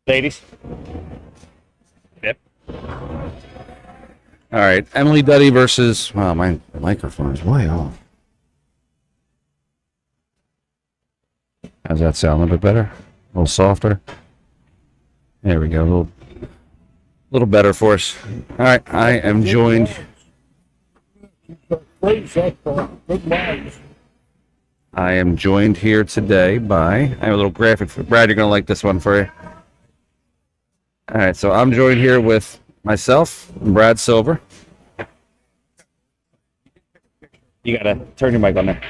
Ladies. Yep. All right, Emily Duddy versus. Wow, my microphone is way off. How's that sound? A little bit better? A little softer? There we go. A little better for us. All right, I am joined. I am joined here today by. I have a little graphic for Brad. You're gonna like this one for you. All right, so I'm joined here with myself, Brad Silver. You gotta turn your mic on there.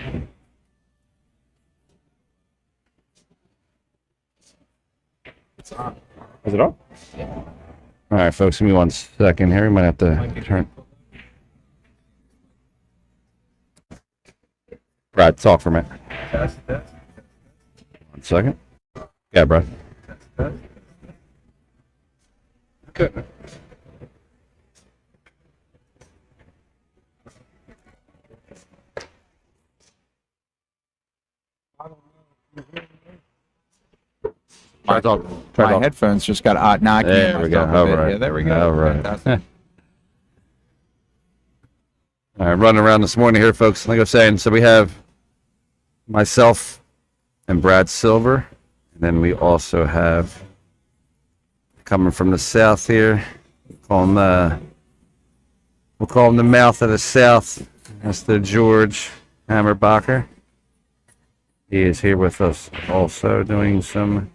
It's on. Is it on? Yeah. All right, folks, give me 1 second here. We might have to turn. Brad, talk for a minute. Test. 1 second. Yeah, Brad. Test. Good. My headphones just got knocked. There we go. All right. Yeah, there we go. All right. All right, running around this morning here, folks. Like I was saying, so we have myself and Brad Silver, and then we also have coming from the south here. We'll call him the mouth of the south. That's the George Hammerbacher. He is here with us also doing some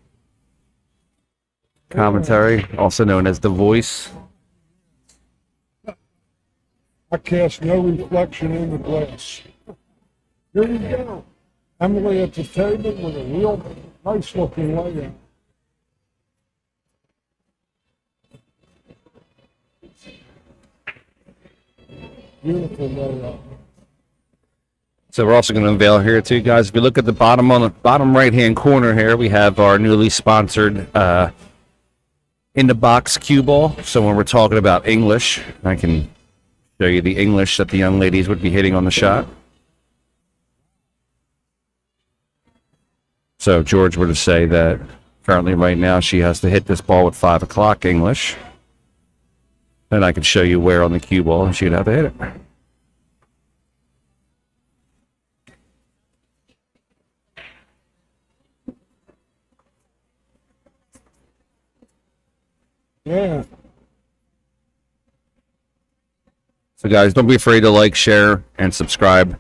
commentary, also known as The Voice. I cast no reflection in the glass. Here we go. Emily at the table with a real nice looking layout. Beautiful layout. So we're also going to unveil here too, guys. If you look at the bottom on the bottom right hand corner here, we have our newly sponsored InTheBox cue ball. So when we're talking about English, I can show you the English that the young ladies would be hitting on the shot. So George were to say that currently right now she has to hit this ball with 5 o'clock English. And I can show you where on the cue ball and she'd have to hit it. Yeah. So guys, don't be afraid to like, share, and subscribe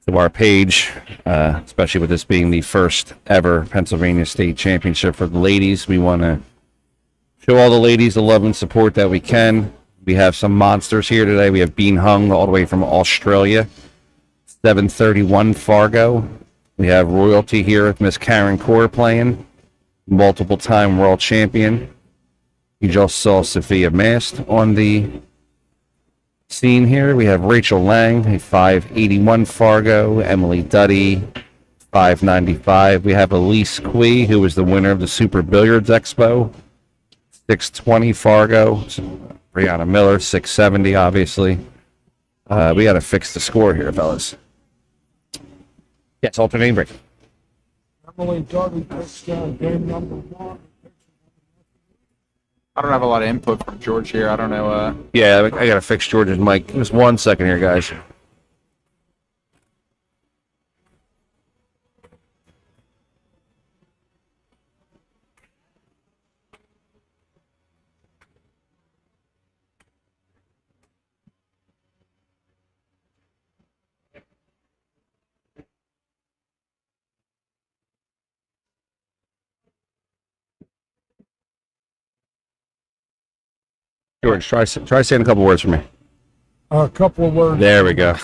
to our page, especially with this being the first ever Pennsylvania State Championship for the ladies. We want to show all the ladies the love and support that we can. We have some monsters here today. We have Bean Hung all the way from Australia, 731 Fargo. We have royalty here with Miss Karen Core playing, multiple-time world champion. You just saw Sophia Mast on the scene here. We have Rachel Lang, a 581 Fargo, Emily Duddy, 595. We have Elise Quee, who was the winner of the Super Billiards Expo, 620 Fargo. Brianna Miller, 670, obviously. We got to fix the score here, fellas. Yes, alternate break. Emily Duddy takes down game number 1. I don't have a lot of input from George here. I don't know. Yeah, I got to fix George's mic. Just 1 second here, guys. George, try saying a couple words for me. A couple of words. There we go.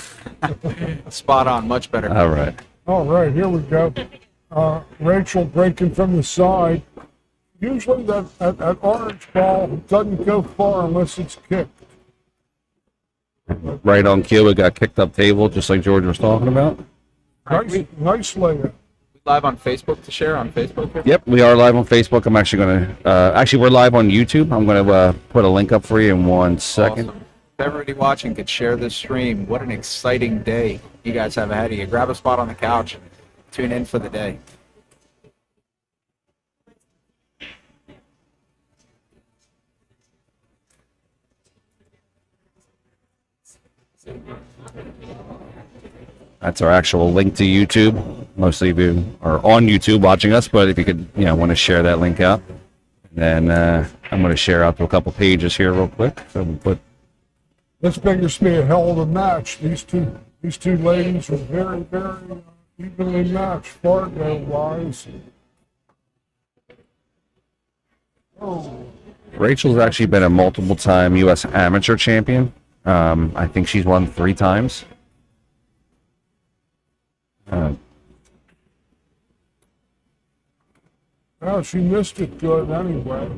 Spot on, much better. All right. All right, here we go. Rachel breaking from the side. Usually that orange ball doesn't go far unless it's kicked. Right on cue, it got kicked up table, just like George was talking about. Nice layout. Live on Facebook to share on Facebook here? Yep, we are live on Facebook. I'm actually going to, we're live on YouTube. I'm going to put a link up for you in 1 second. Awesome. If everybody watching could share this stream, what an exciting day you guys have ahead of you. Grab a spot on the couch and tune in for the day. That's our actual link to YouTube. Most of you are on YouTube watching us, but if you could, want to share that link out, then I'm going to share out to a couple pages here real quick. So we'll put. This figures me a hell of a match. These two ladies are very, very evenly matched, Fargo-wise. Oh. Rachel's actually been a multiple-time U.S. amateur champion. I think she's won 3 times. Well, she missed it good anyway.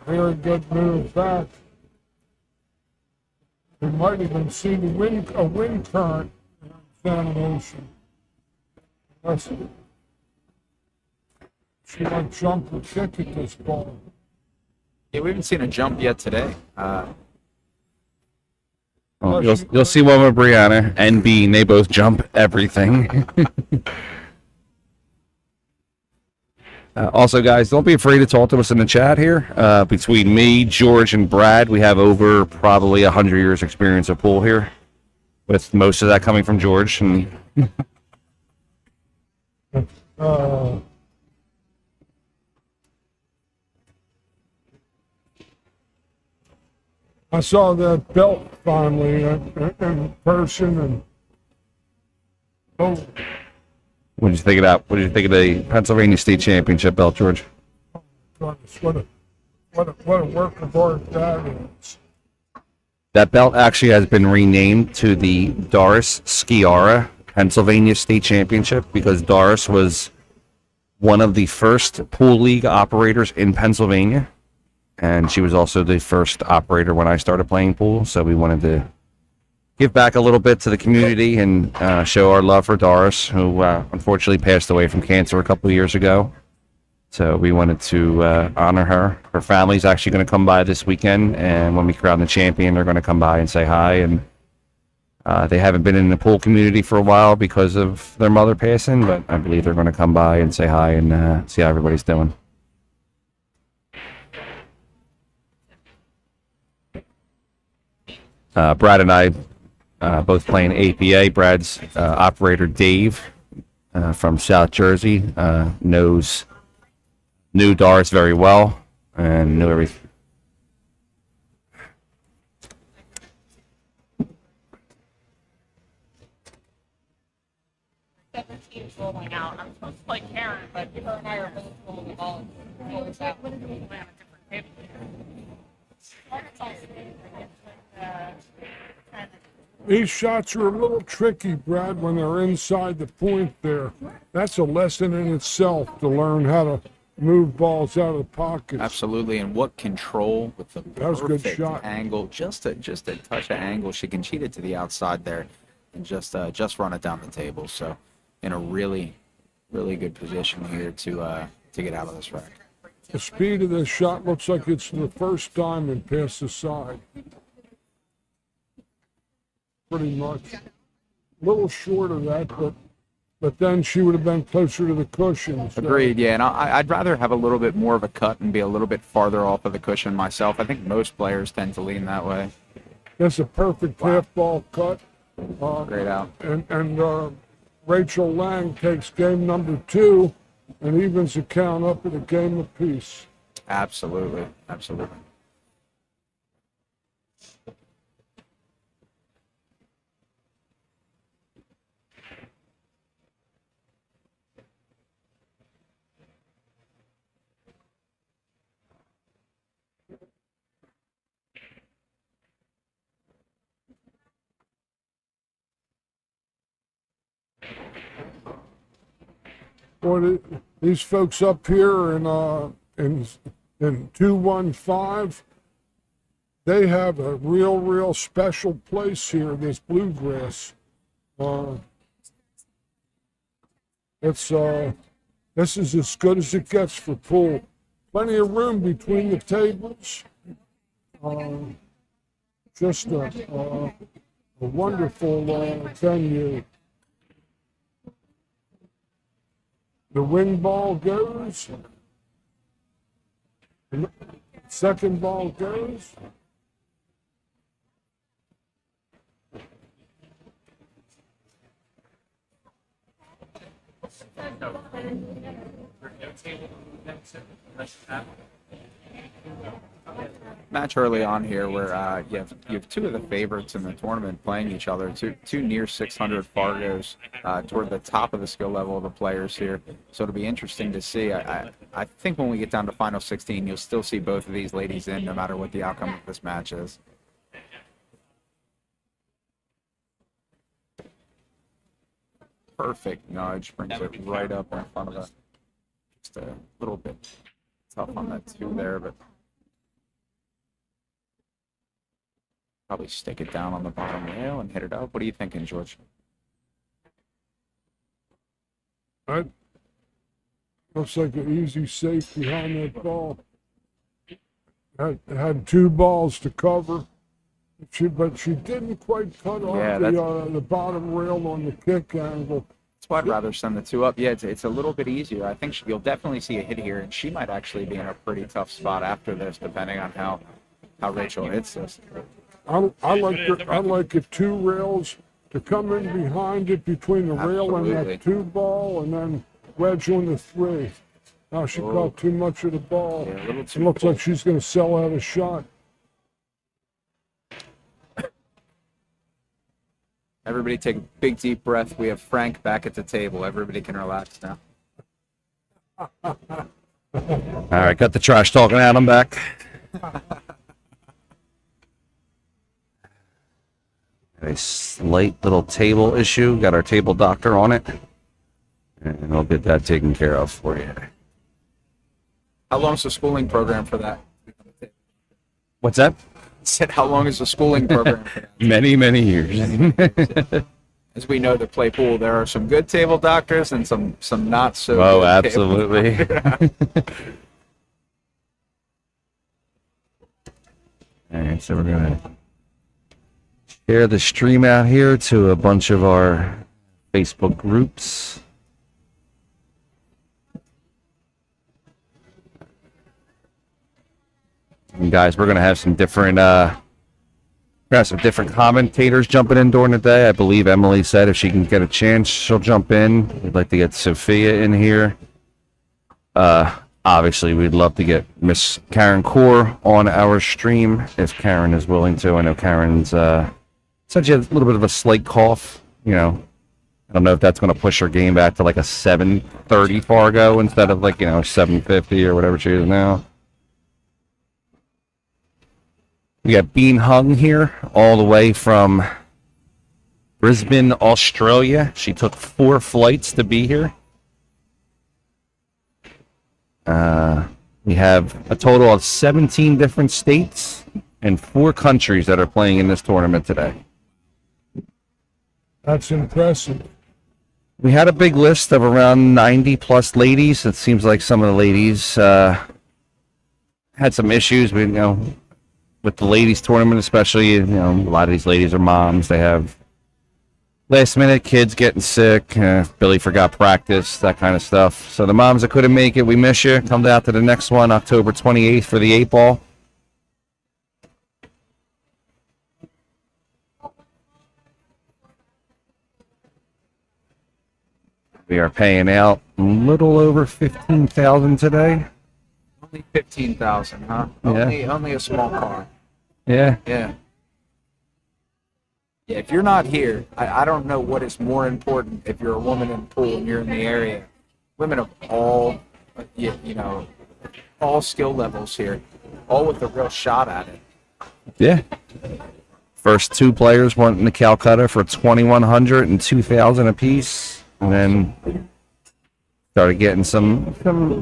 Very good move back. We might even see a wind current examination. She might jump or kick at this ball. Yeah, we haven't seen a jump yet today. Well, you'll see one with Brianna and Bean. They both jump everything. Also, guys, don't be afraid to talk to us in the chat here. Between me, George, and Brad, we have over probably 100 years experience of pool here, with most of that coming from George. And I saw that belt finally in person, and what did you think of that? What did you think of the Pennsylvania State Championship belt, George? goodness, what a work of art that is. That belt actually has been renamed to the Doris Sciarra Pennsylvania State Championship because Doris was one of the first pool league operators in Pennsylvania, and she was also the first operator when I started playing pool. So we wanted to give back a little bit to the community and show our love for Doris, who unfortunately passed away from cancer a couple of years ago. So we wanted to honor her. Her family's actually going to come by this weekend, and when we crown the champion, they're going to come by and say hi. And they haven't been in the pool community for a while because of their mother passing, but I believe they're going to come by and say hi and see how everybody's doing. Brad and I both playing APA. Brad's operator Dave from South Jersey knew Doris very well and knew everything. Teams rolling out. I'm supposed to play Karen, but her and I are both rolling the ball. Rolling out. We're on a different table. These shots are a little tricky, Brad, when they're inside the point there. That's a lesson in itself to learn how to move balls out of the pocket. Absolutely, and what control with the That was a good perfect shot. angle, just a touch of angle. She can cheat it to the outside there, and just run it down the table. So, in a really, really good position here to get out of this rack. The speed of this shot looks like it's the first diamond past the side. Pretty much. A little short of that, but then she would have been closer to the cushion. So. Agreed, yeah, and I'd rather have a little bit more of a cut and be a little bit farther off of the cushion myself. I think most players tend to lean that way. That's a perfect half ball cut. Great out. And Rachel Lang takes game number 2 and evens the count up at a game apiece. Absolutely, absolutely. Boy, these folks up here in 215, they have a real special place here, this bluegrass. This is as good as it gets for pool. Plenty of room between the tables. Just a wonderful venue. The wing ball goes. The second ball goes. Match early on here where you have two of the favorites in the tournament playing each other, two near 600 Fargos toward the top of the skill level of the players here. So it'll be interesting to see. I think when we get down to final 16, you'll still see both of these ladies in, no matter what the outcome of this match is. Perfect nudge, brings it right up in front of us. Just a little bit tough on that two there, but probably stick it down on the bottom rail and hit it up. What are you thinking, George? That looks like an easy safe behind that ball. Had two balls to cover, but she didn't quite cut off the bottom rail on the kick angle. That's why I'd rather send the two up. Yeah, it's a little bit easier. I think you'll definitely see a hit here, and she might actually be in a pretty tough spot after this, depending on how Rachel hits this. I like it two rails to come in behind it between the rail and that two ball, and then wedge on the three. Now she caught too much of the ball. Yeah, a little It too looks full. like she's going to sell out a shot. Everybody take a big deep breath. We have Frank back at the table. Everybody can relax now. All right, got the trash talking out. I'm back. A slight little table issue. Got our table doctor on it. And I'll get that taken care of for you. How long's the schooling program for that? What's that? I said, how long is the schooling program for that? Many, many years. As we know, to play pool, there are some good table doctors and some not so Oh, good absolutely. All right, so we're going to share the stream out here to a bunch of our Facebook groups. And guys, we're going to have some different commentators jumping in during the day. I believe Emily said if she can get a chance, she'll jump in. We'd like to get Sophia in here. Obviously, we'd love to get Miss Karen Core on our stream if Karen is willing to. I know Karen's said she had a little bit of a slight cough. You know, I don't know if that's going to push her game back to like a 730 Fargo instead of 750 or whatever she is now. We got Bean Hung here, all the way from Brisbane, Australia. She took 4 flights to be here. We have a total of 17 different states and 4 countries that are playing in this tournament today. That's impressive. We had a big list of around 90 plus ladies. It seems like some of the ladies had some issues. With the ladies tournament, especially, a lot of these ladies are moms. They have last minute kids getting sick. Billy forgot practice, that kind of stuff. So the moms that couldn't make it, we miss you. Come out to the next one, October 28th for the 8-ball. We are paying out a little over $15,000 today. Only 15,000, huh? Yeah. Only a small car. Yeah. Yeah. Yeah. If you're not here, I don't know what is more important. If you're a woman in pool and you're in the area, women of all, all skill levels here, all with a real shot at it. Yeah. First 2 players went in the Calcutta for $2,100 and $2,000 apiece, and then started getting some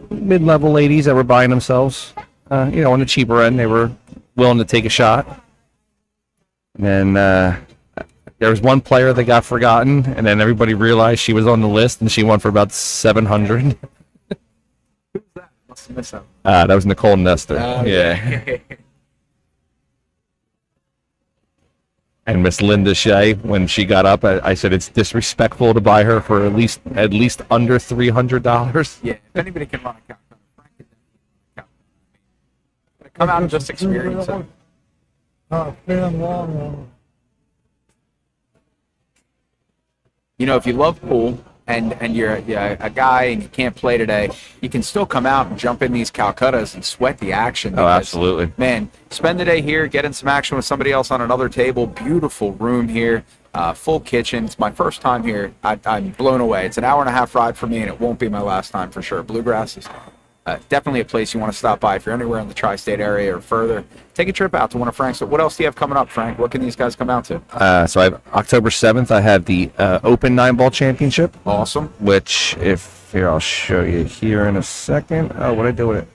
mid-level ladies that were buying themselves, on the cheaper end. They were willing to take a shot. And then there was one player that got forgotten, and then everybody realized she was on the list, and she won for about $700. Must have missed out. That was Nicole Nestor. Oh, yeah. And Miss Linda Shea, when she got up, I said it's disrespectful to buy her for at least under $300. Yeah, if anybody can run a Calcutta, Frank can run a Calcutta. Come out and just experience it. Fan long. You know, if you love pool and you're a guy and you can't play today, you can still come out and jump in these Calcuttas and sweat the action. Oh, absolutely. Man, spend the day here, get in some action with somebody else on another table. Beautiful room here, full kitchen. It's my first time here. I'm blown away. It's an hour-and-a-half ride for me, and it won't be my last time for sure. Bluegrass is definitely a place you want to stop by if you're anywhere in the tri-state area or further. Take a trip out to one of Frank's. What else do you have coming up, Frank? What can these guys come out to? So I have October 7th, I have the Open 9-Ball Championship. Awesome. Which, here, I'll show you here in a second. Oh, what'd I do with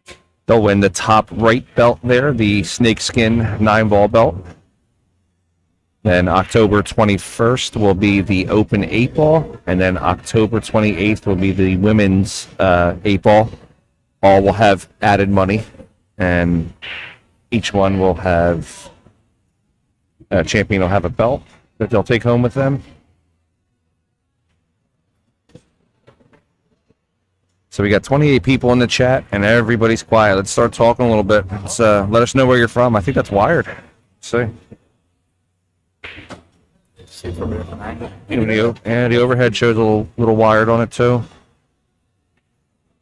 it? They'll win the top right belt there, the snakeskin 9-ball belt. Then October 21st will be the Open 8-ball, and then October 28th will be the women's 8-ball. All will have added money, and each one will have a champion will have a belt that they'll take home with them. So we got 28 people in the chat, and everybody's quiet. Let's start talking a little bit. Let's let us know where you're from. I think that's Wired. See. And the overhead shows a little wired on it too.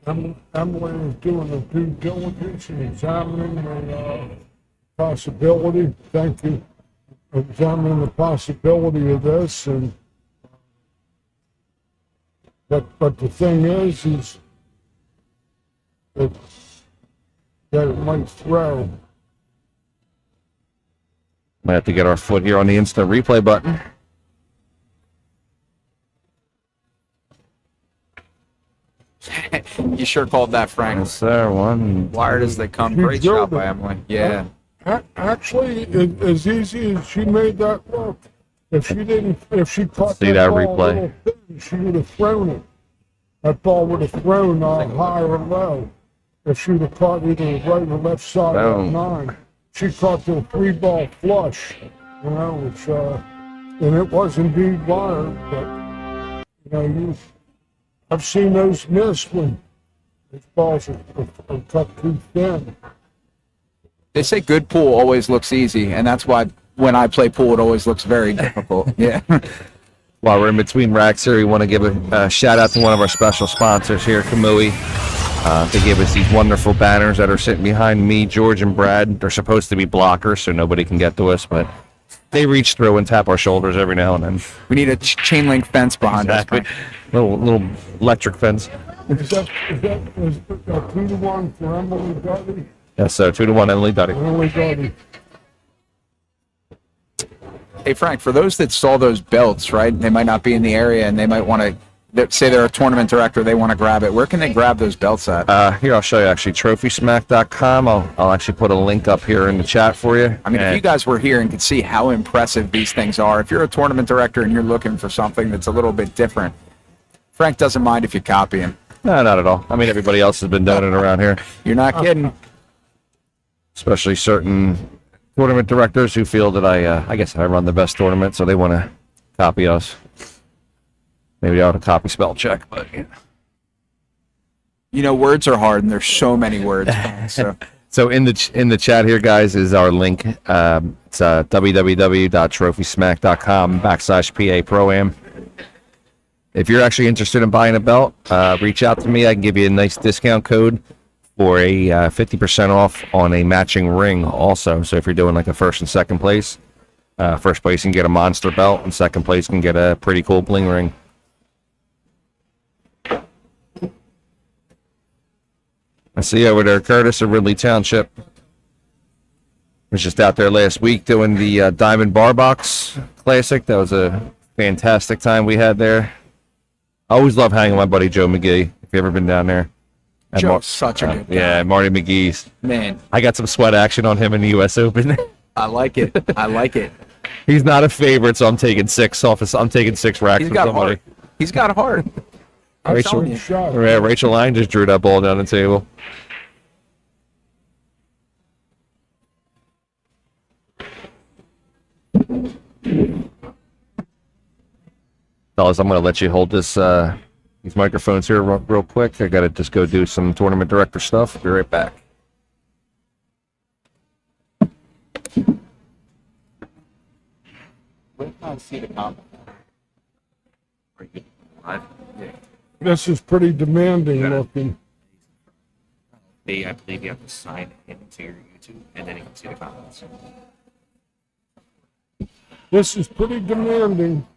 Emily is doing a due diligence and examining the possibility. Thank you. Examining the possibility of this, and but the thing is that it might throw. Might have to get our foot here on the instant replay button. You sure called that, Frank. Yes, sir. One. Wired as they come. Great job by Emily. Yeah. Actually, as easy as she made that look, if she caught See that that ball replay. a little thin, she would have thrown it. That ball would have thrown high or low. If she would have caught either the right or left side of Boom. 9. She caught the 3-ball flush, which, and it was indeed wired, but, I've seen those miss when those balls are cut too thin. They say good pool always looks easy, and that's why when I play pool, it always looks very difficult. Yeah. While we're in between racks here, we want to give a shout out to one of our special sponsors here, Kamui. They gave us these wonderful banners that are sitting behind me, George, and Brad. They're supposed to be blockers, so nobody can get to us, but they reach through and tap our shoulders every now and then. We need a chain link fence behind us. Frank. Little electric fence. Is that a 2-1 for Emily Duddy? Yes, sir. 2-1, Emily Duddy. Emily Duddy. Hey, Frank, for those that saw those belts, right, they might not be in the area and they might want to, say they're a tournament director, they want to grab it. Where can they grab those belts at? Here, I'll show you, actually, trophysmack.com. I'll actually put a link up here in the chat for you. I mean, if you guys were here and could see how impressive these things are, if you're a tournament director and you're looking for something that's a little bit different, Frank doesn't mind if you copy him. No, not at all. I mean, everybody else has been doing it around here. You're not kidding. Especially certain tournament directors who feel that I guess I run the best tournament, so they want to copy us. Maybe they ought to copy spell check, but Words are hard, and there's so many words. So in the chat here, guys, is our link. It's www.trophysmack.com/PA Pro-Am. If you're actually interested in buying a belt, reach out to me. I can give you a nice discount code for a 50% off on a matching ring also. So if you're doing like a first and second place, first place can get a monster belt, and second place can get a pretty cool bling ring. I see you over there, Curtis of Ridley Township. Was just out there last week doing the Diamond Bar Box Classic. That was a fantastic time we had there. I always love hanging with my buddy Joe McGee, if you've ever been down there. Joe's such a good guy. Yeah, Marty McGee's. Man, I got some sweat action on him in the U.S. Open. I like it. I like it. He's not a favorite, so I'm taking 6 off. I'm taking 6 racks He's from got somebody. heart. He's got heart. I'm Rachel, telling you. Shot. yeah, Rachel Line just drew that ball down the table. Fellas, I'm going to let you hold this these microphones here real quick. I got to just go do some tournament director stuff. Be right back. Where can I see the comment? Yeah. This is pretty demanding looking. I believe you have to sign into your YouTube, and then you can see the comments. This is pretty demanding.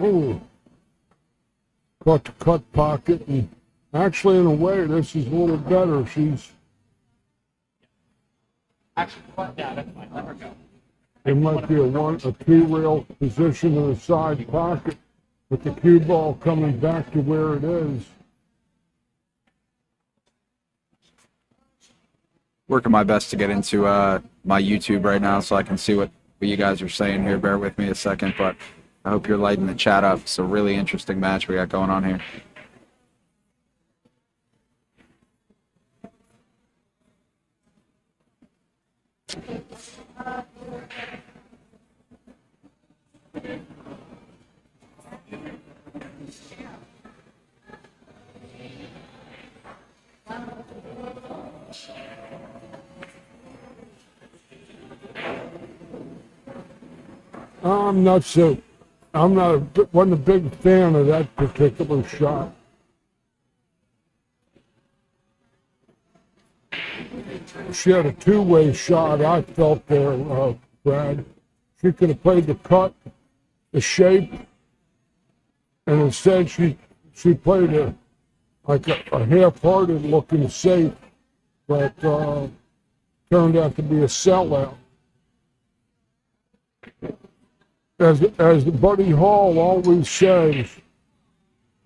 Ooh. Caught the cut pocket, and actually, in a way, this is a little better. She's. Actually, yeah, that's fine. Let her go. It might be a two-rail position in the side pocket, with the cue ball coming back to where it is. Working my best to get into my YouTube right now so I can see what you guys are saying here. Bear with me a second, but I hope you're lighting the chat up. It's a really interesting match we got going on here. Wasn't a big fan of that particular shot. She had a two-way shot, I felt there, Brad. She could have played the cut, the shape, and instead she played a half-hearted looking safe, but turned out to be a sellout. As Buddy Hall always says,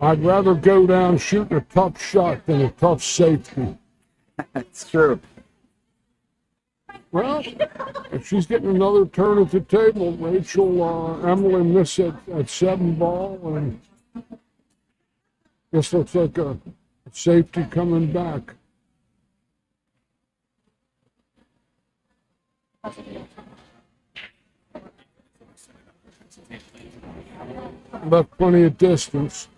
I'd rather go down shooting a tough shot than a tough safety. It's true. Well, if she's getting another turn at the table, Rachel, Emily missed at 7 ball, and this looks like a safety coming back. Left plenty of distance.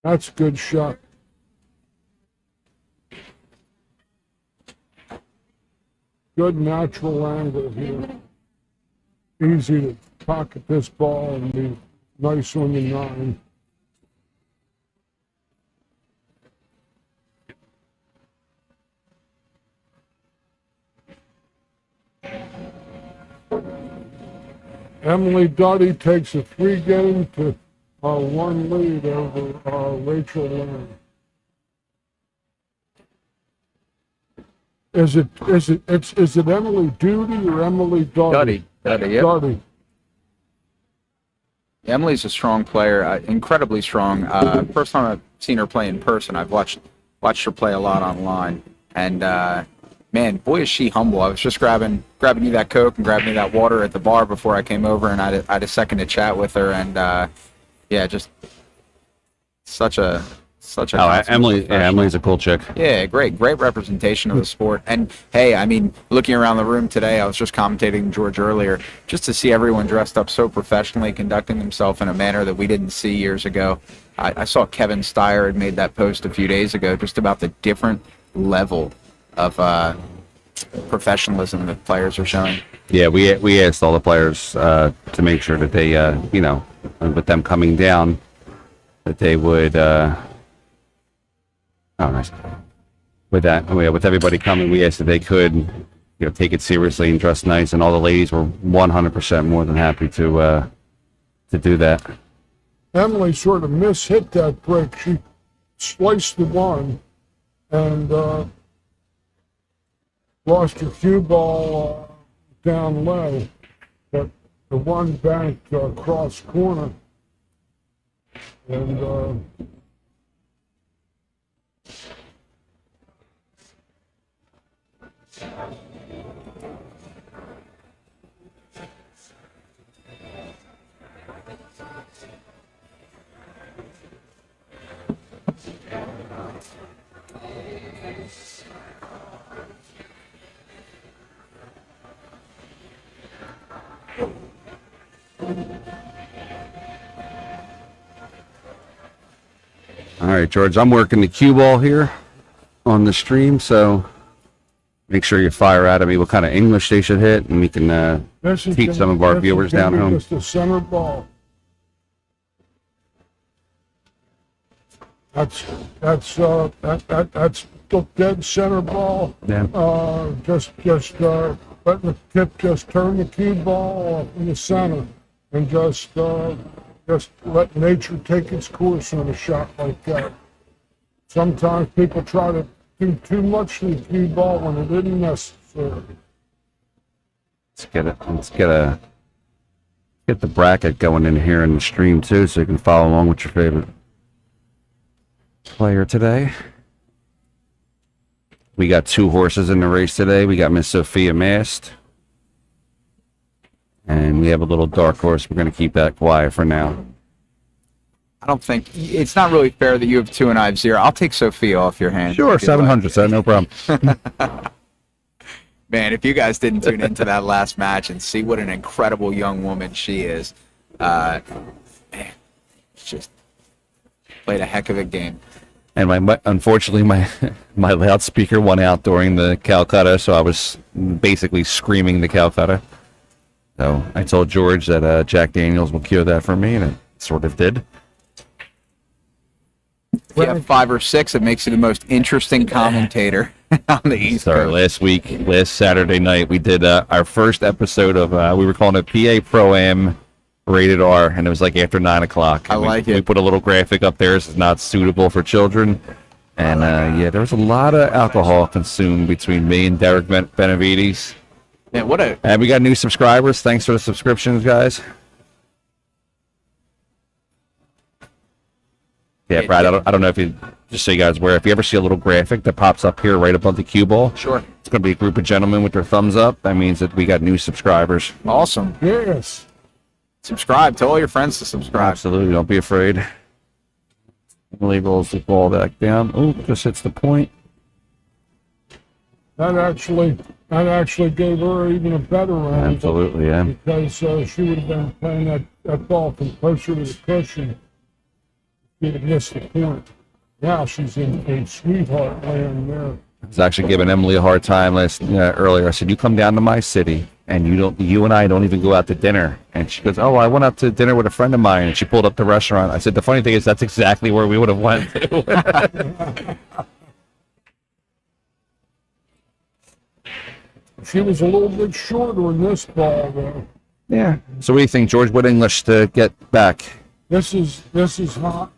That's a good shot. Good natural angle here. Easy to pocket this ball and be nice on the 9. Emily Duddy takes a 3-game to 1 lead over Rachel Lynn. Is it Emily Duty or Emily Duddy? Duddy, yep. Duddy. Emily's a strong player, incredibly strong. First time I've seen her play in person. I've watched her play a lot online, and man, boy is she humble. I was just grabbing you that Coke and grabbing you that water at the bar before I came over, and I had a second to chat with her, and yeah, just such a. Emily's a cool chick. Yeah, great representation of the sport. And hey, I mean, looking around the room today, I was just commentating George earlier, just to see everyone dressed up so professionally, conducting themselves in a manner that we didn't see years ago. I saw Kevin Steyer had made that post a few days ago, just about the different level of professionalism that players are showing. Yeah, we asked all the players to make sure that they, with them coming down, that they would. Oh, nice. With everybody coming, we asked if they could, take it seriously and dress nice, and all the ladies were 100% more than happy to do that. Emily sort of mishit that break. She sliced the 1, and lost her cue ball down low, but the one banked cross corner, and All right, George, I'm working the cue ball here on the stream, so make sure you fire out at me what kind of English they should hit, and we can this is teach gonna- some of our this is viewers gonna down be home. Just a center ball. That's the dead center ball. Yeah. Just let the tip just turn the cue ball off in the center, and just let nature take its course on a shot like that. Sometimes people try to do too much to the cue ball when it isn't necessary. Let's get the bracket going in here in the stream too, so you can follow along with your favorite player today. We got 2 horses in the race today. We got Miss Sophia Mast, and we have a little dark horse. We're going to keep that quiet for now. I don't think it's not really fair that you have 2 and I have 0. I'll take Sophia off your hand. Sure, if you'd like. 700, so no problem. Man, if you guys didn't tune into that last match and see what an incredible young woman she is, man, it's just played a heck of a game. And unfortunately, my loudspeaker went out during the Calcutta, so I was basically screaming the Calcutta. So I told George that Jack Daniels will cure that for me, and it sort of did. If you have 5 or 6, it makes you the most interesting commentator on the East Sorry, Coast. last Saturday night, we did our first episode of, we were calling it PA Pro-Am Rated R, and it was like after 9 o'clock. I like it. We put a little graphic up there. It's not suitable for children. And yeah, there was a lot of alcohol consumed between me and Derek Benavides. Man, what a And we got new subscribers. Thanks for the subscriptions, guys. Yeah, Brad, I don't know if you, just so you guys aware, if you ever see a little graphic that pops up here right above the cue ball, sure. it's going to be a group of gentlemen with their thumbs up. That means that we got new subscribers. Awesome. Yes. Subscribe. Tell all your friends to subscribe. Absolutely. Don't be afraid. Emily rolls the ball back down. Oh, just hits the point. That actually gave her even a better round. Absolutely, yeah. Because she would have been playing that ball from closer to the cushion. She'd have missed the point. Now she's in sweetheart land there. I was actually giving Emily a hard time earlier. I said, "You come down to my city, and you and I don't even go out to dinner." And she goes, "Oh, I went out to dinner with a friend of mine," and she pulled up the restaurant. I said, "The funny thing is, that's exactly where we would have went to." She was a little bit shorter in this ball, though. Yeah. So what do you think, George? What English to get back? This is high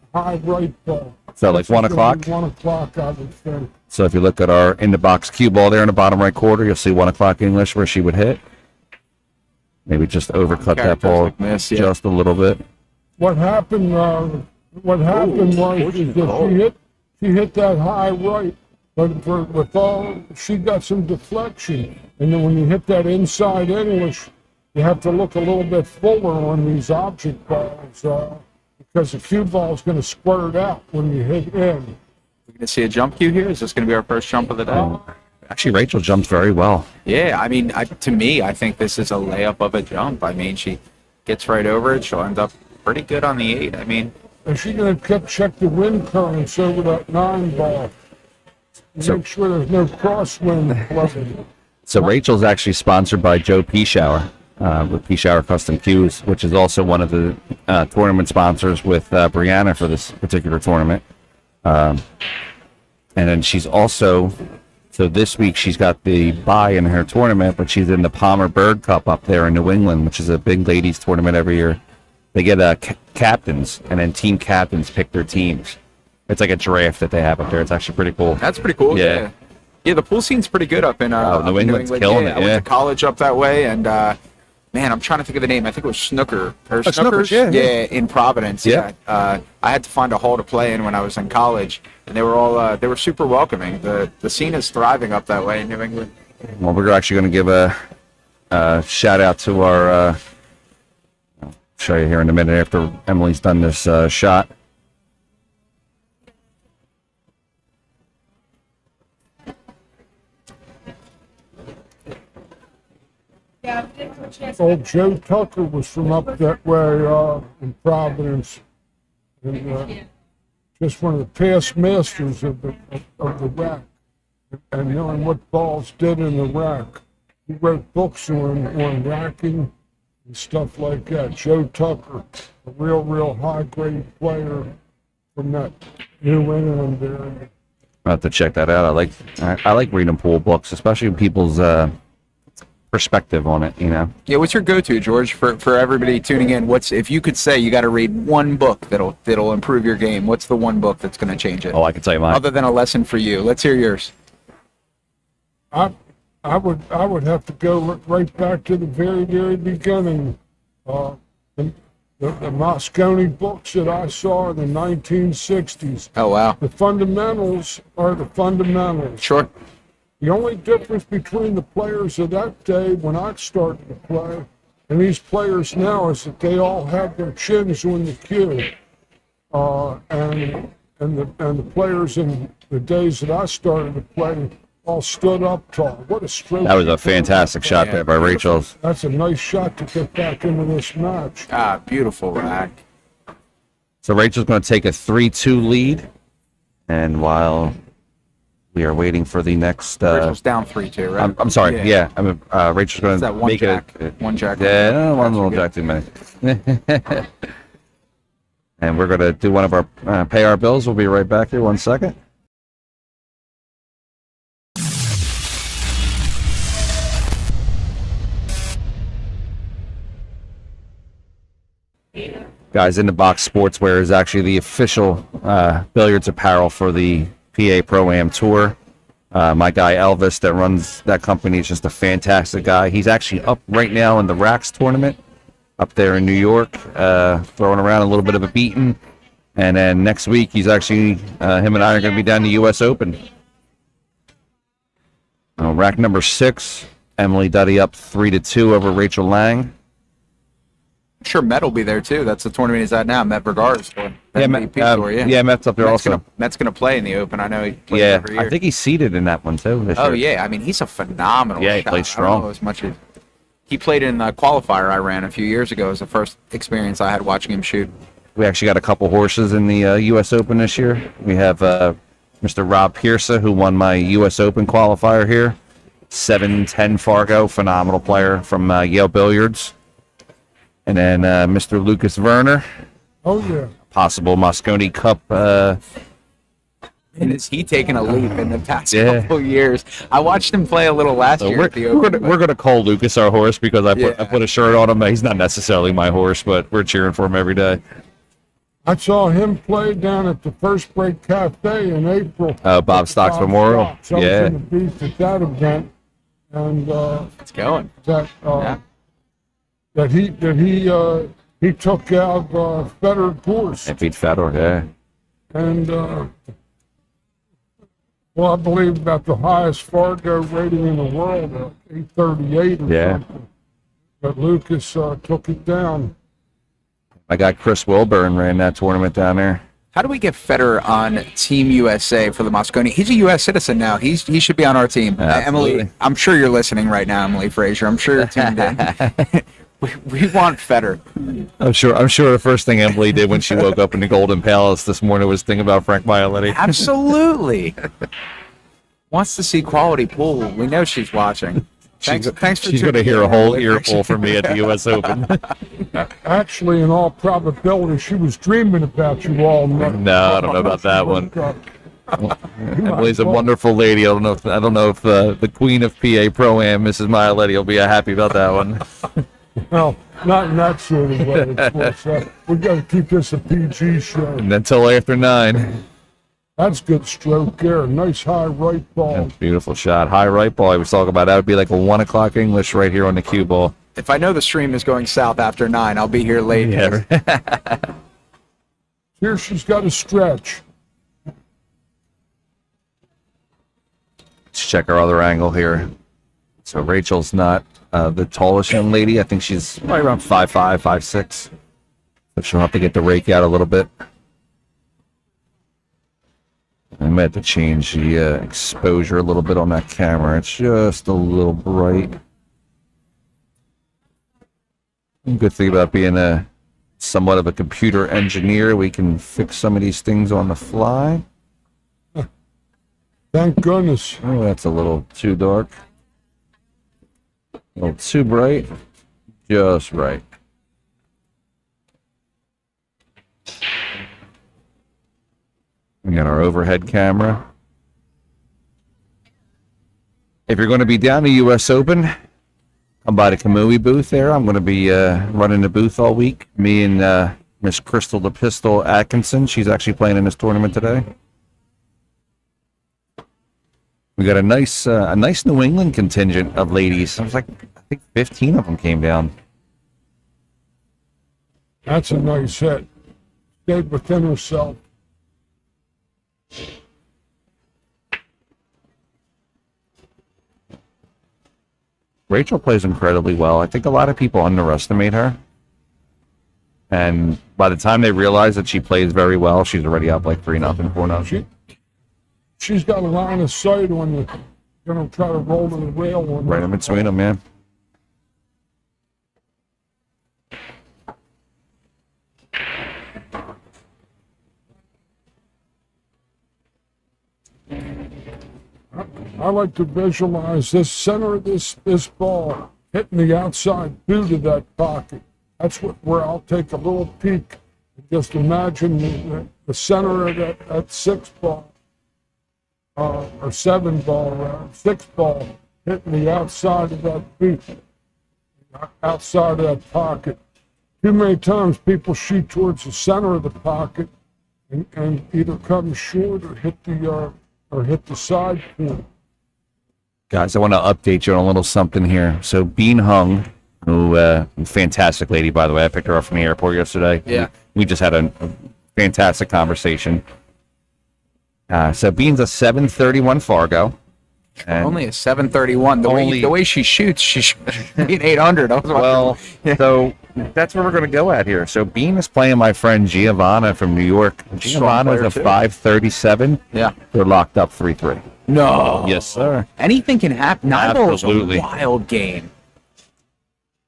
right ball. So like 1 o'clock? 1 o'clock, I would think. So if you look at our in-the-box cue ball there in the bottom right quarter, you'll see 1 o'clock English where she would hit. Maybe just overcut that ball Characteristic miss, yeah. just a little bit. What happened was that she hit that high right, but she got some deflection. And then when you hit that inside English, you have to look a little bit fuller on these object balls because the cue ball is going to squirt out when you hit in. We're going to see a jump cue here. Is this going to be our first jump of the day? Actually, Rachel jumped very well. Yeah, I mean, to me, I think this is a layup of a jump. I mean, she gets right over it. She'll end up pretty good on the 8. I mean, And she's going to check the wind currents over that 9 ball. Make sure there's no crosswind blowing. So Rachel's actually sponsored by Joe Pechauer with Pechauer Custom Cues, which is also one of the tournament sponsors with Brianna for this particular tournament. And then she's also, so this week she's got the bye in her tournament, but she's in the Palmer Bird Cup up there in New England, which is a big ladies tournament every year. They get captains, and then team captains pick their teams. It's like a draft that they have up there. It's actually pretty cool. That's pretty cool. Yeah. Yeah, the pool scene's pretty good up in up New in England's killing it, I went to college up that way, and man, I'm trying to think of the name. I think it was Snooker or Snooker's, Snookers. yeah. In Providence. Yeah. I had to find a hall to play in when I was in college, and they were super welcoming. The scene is thriving up that way in New England. Well, we're actually going to give a shout out to our. I'll show you here in a minute after Emily's done this shot. Old Joe Tucker was from up that way in Providence, and just one of the past masters of the rack, and knowing what balls did in the rack. He wrote books on racking and stuff like that. Joe Tucker, a real high-grade player from that New England area. I'll have to check that out. I like reading pool books, especially people's perspective on it. Yeah, what's your go-to, George, for everybody tuning in? If you could say you got to read one book that'll improve your game, what's the one book that's going to change it? Oh, I can tell you mine. Other than a lesson for you, let's hear yours. I would have to go right back to the very beginning. The Moscone books that I saw in the 1960s. Oh, wow. The fundamentals are the fundamentals. Sure. The only difference between the players of that day when I started to play and these players now is that they all have their chins on the cue. And the players in the days that I started to play all stood up tall. What a stroke. That was a fantastic shot there by Rachel. That's a nice shot to get back into this match. Ah, beautiful rack. So Rachel's going to take a 3-2 lead, and while we are waiting for the next. Rachel's down 3-2, right? I'm sorry. Yeah, Rachel's going It's that to one make jack. it. One jack. Yeah, no, one little That's jack too many. And we're going to do one of our pay our bills. We'll be right back here. 1 second. Guys, InTheBox Sportswear is actually the official billiards apparel for the PA Pro-Am Tour. My guy Elvis that runs that company is just a fantastic guy. He's actually up right now in the Racks tournament up there in New York, throwing around a little bit of a beating. And then next week, he's actually, him and I are going to be down the U.S. Open. Rack number 6, Emily Duddy up 3-2 over Rachel Lang. I'm sure Met will be there too. That's the tournament he's at now. Met Vergara's for Yeah, Met's up there also. Met's gonna play in the Open. I know he plays Yeah, every year. I think he's seated in that one too. This Oh year. yeah, I mean he's a phenomenal. Yeah, he shot. plays I don't know strong. as much as he played in the qualifier I ran a few years ago. It was the first experience I had watching him shoot. We actually got a couple horses in the U.S. Open this year. We have Mr. Rob Pierce, who won my U.S. Open qualifier here. 7-10 Fargo, phenomenal player from Yale Billiards. And then Mr. Lucas Werner, Oh, yeah. possible Moscone Cup. And is he taking a leap in the past Yeah. couple years? I watched him play a little last So year we're, at the Open. we're gonna call Lucas our horse because I Yeah. put a shirt on him. He's not necessarily my horse, but we're cheering for him every day. I saw him play down at the First Break Cafe in April. Bob Stocks Memorial. Stocks. I was Yeah. in the booth at that event, and It's going. that he took out Federer horse, And beat Fedor, yeah. and well, I believe about the highest Fargo rating in the world, 838 or Yeah. something. But Lucas took it down. I got Chris Wilburn ran that tournament down there. How do we get Federer on Team USA for the Moscone? He's a U.S. citizen now. He should be on our team. Absolutely. Emily, I'm sure you're listening right now, Emily Frazier. I'm sure you're tuned in. we want Federer. I'm sure the first thing Emily did when she woke up in the Golden Palace this morning was think about Frank Mialetti. Absolutely. Wants to see quality pool. We know she's watching. Thanks for She's going to tuning hear in, a whole Emily earful Frazier. from me at the U.S. Open. Actually, in all probability, she was dreaming about you all night. No, I don't know about that one. Emily's a wonderful lady. I don't know if the Queen of PA Pro-Am, Mrs. Mialetti, will be happy about that one. Well, not in that sort of way. Of course. We got to keep this a PG show. And until after 9. That's good stroke there. Nice high right ball. Beautiful shot. High right ball I was talking about. That would be like a 1 o'clock English right here on the cue ball. If I know the stream is going south after 9, I'll be here late. Yeah. Here she's got a stretch. Let's check our other angle here. So Rachel's not the tallest young lady. I think she's right around 5'5", 5'6". So she'll have to get the rake out a little bit. I might have to change the exposure a little bit on that camera. It's just a little bright. Good thing about being somewhat of a computer engineer, we can fix some of these things on the fly. Thank goodness. Oh, that's a little too dark. A little too bright. Just right. We got our overhead camera. If you're going to be down the U.S. Open, come by the Kamui booth there. I'm going to be running the booth all week. Me and Miss Crystal the Pistol Atkinson. She's actually playing in this tournament today. We got a nice New England contingent of ladies. I was like, I think 15 of them came down. That's a nice hit. Stayed within herself. Rachel plays incredibly well. I think a lot of people underestimate her. And by the time they realize that she plays very well, she's already up like 3-0, 4-0. She's got a line of sight on the, gonna try to roll to the rail one. Right in between them, man. I like to visualize this center of this ball hitting the outside boot of that pocket. That's where I'll take a little peek. Just imagine the center of that 6 ball, or 7 ball, 6 ball hitting the outside of that boot, outside of that pocket. Too many times people shoot towards the center of the pocket and either come short or hit the side point. Guys, I want to update you on a little something here. So Bean Hung, who fantastic lady, by the way. I picked her up from the airport yesterday. Yeah. We just had a fantastic conversation. So Bean's a 731 Fargo. And Only a 731. The way she shoots, she's being 800. I was well, so that's where we're going to go at here. So Bean is playing my friend Giovanna from New York. Giovanna's a 537. Yeah. They're locked up 3-3. No. Yes, sir. Anything can happen. Nine-ball is Absolutely. a wild game.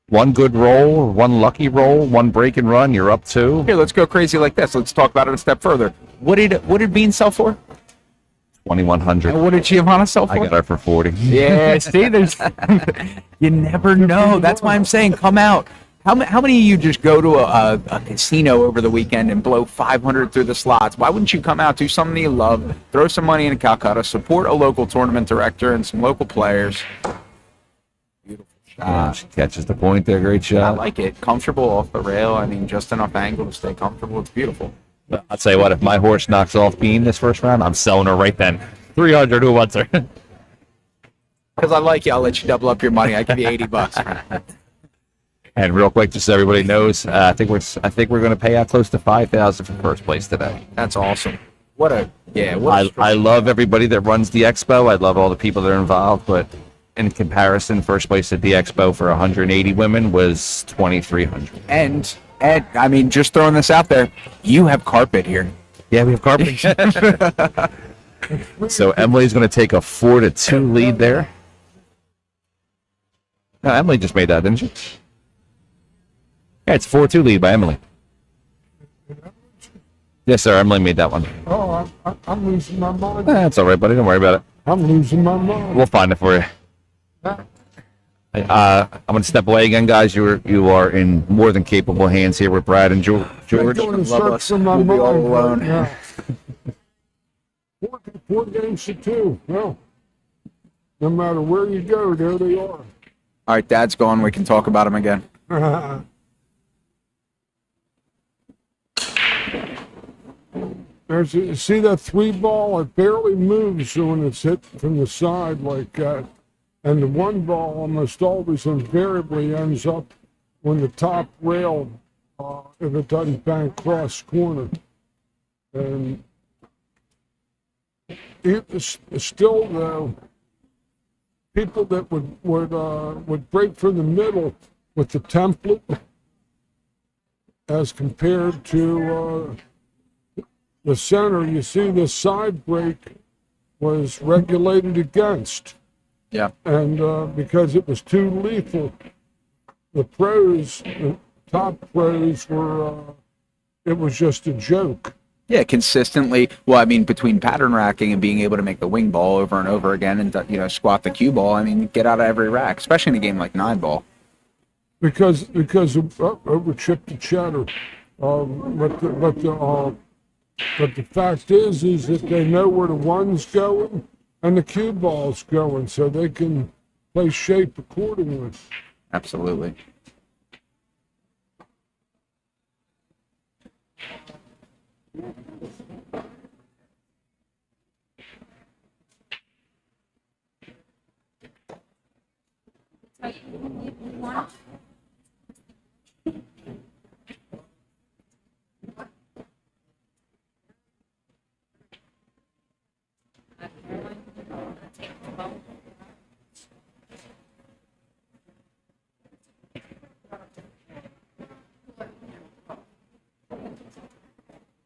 One good roll, one lucky roll, one break and run, you're up 2. Here, let's go crazy like this. Let's talk about it a step further. What did Bean sell for? 2,100. And what did Giovanna sell for? I got her for 40. Yeah, see, there's you never know. That's why I'm saying come out. How many of you just go to a casino over the weekend and blow 500 through the slots? Why wouldn't you come out, do something you love, throw some money in Calcutta, support a local tournament director and some local players? Beautiful shot. She catches the point there. Great I shot. like it. Comfortable off the rail. I mean, just enough angle to stay comfortable. It's beautiful. I'll tell you what, if my horse knocks off Bean this first round, I'm selling her right then. 300, who wants her? Because I like you, I'll let you double up your money. I give you $80. And real quick, just so everybody knows, I think we're going to pay out close to $5,000 for first place today. That's awesome. What a I love everybody that runs the expo. I love all the people that are involved, but in comparison, first place at the expo for 180 women was 2,300. And I mean, just throwing this out there, you have carpet here. Yeah, we have carpet. So Emily's going to take a 4-2 lead there. No, Emily just made that, didn't she? Yeah, it's 4-2 lead by Emily. Yes, sir. Emily made that one. Oh, I'm losing my mind. That's all right, buddy. Don't worry about it. I'm losing my mind. We'll find it for you. I'm going to step away again, guys. You are in more than capable hands here with Brad and George. I'm doing a search for my We'll be all mind alone. right now. 4 games to 2. Well, no matter where you go, there they are. All right, Dad's gone. We can talk about him again. See that 3-ball? It barely moves when it's hit from the side like that. And the 1-ball almost always invariably ends up when the top rail, if it doesn't bang cross corner. And still, though, people that would break from the middle with the template as compared to the center, you see the side break was regulated against. Yeah. And because it was too lethal, the top pros were, it was just a joke. Yeah, consistently. Well, I mean, between pattern racking and being able to make the wing ball over and over again and, squat the cue ball, I mean, get out of every rack, especially in a game like 9-ball. Because of over chip to cheddar. But the fact is that they know where the 1's going and the cue ball's going, so they can play shape accordingly. Absolutely.